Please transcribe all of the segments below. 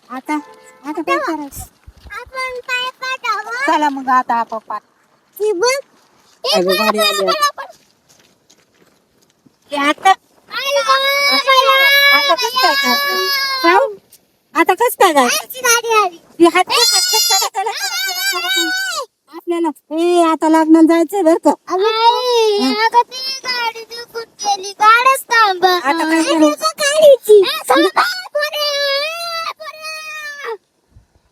आता आता काय करायचं? चला मग आता आपण गाडी आली आता. आता कस काय करायचं? आता कस काय जायचं? आपल्याला आता लग्नाला जायचंय बर का. आता काय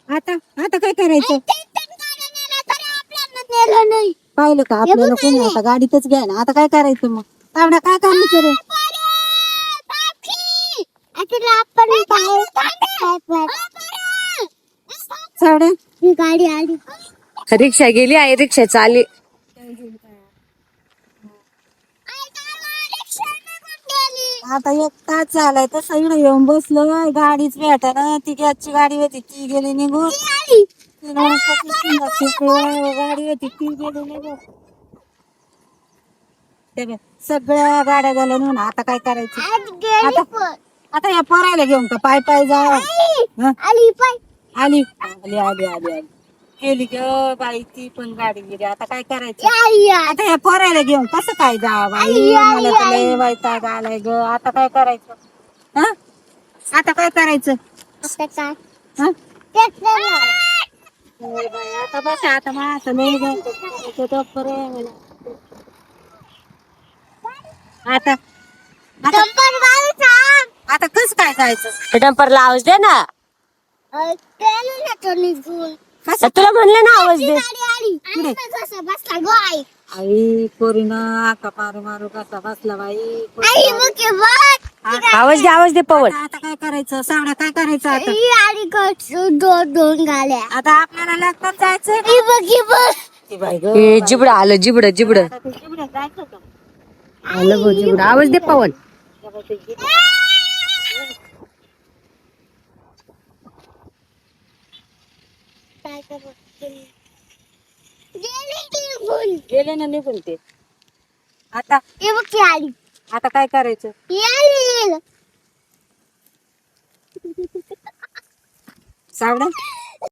आता आता काय करायचं? पाहिलं का आपल्याला कोणी आता गाडीतच घ्या ना. आता काय करायचं मग? तावड्या काय करायचं रे? सावड्या गाडी आली. रिक्षा गेली आहे, रिक्षा चालली. आता 1 तास झालाय तर सगळं येऊन बसलो. गाडीच भेटाना. ती गॅसची गाडी होती ती गेली निघून. गाडी होती ती गेली निघून. सगळ्या गाड्या झाल्या म्हणून आता काय करायचं? आता या पोरायला घेऊन का पाय पाय जा. आली आली आली आली आली गेली ग बाई. ती पण गाडी गेली. आता काय करायचं? आता या पोरायला घेऊन कसं काय जा बाई? मला तर लय वैताग आलाय ग. आता काय करायचं? हा आता काय करायचं? हा बाई, आता बस आता माझं लय ग. आता आता कस काय जायचं? डंपरला आवाज दे ना. तुला म्हणलं ना आवाज दे. आई पोरीनं आका मारू मारू कसा बसला बाई. आवाज दे पवन. आता काय करायचं? सावड्या काय करायचं आता? दोन गाड्या. आता आपल्याला लग्नात जायचं. ती बाई ग. हे जिबड आलं, जिबड जिबड आता ते शिबिरात जायचं का? आलं गो जिबड. आवाज दे पवन. गेले ना निघून ते. आता आली. आता काय करायचं? सावड्या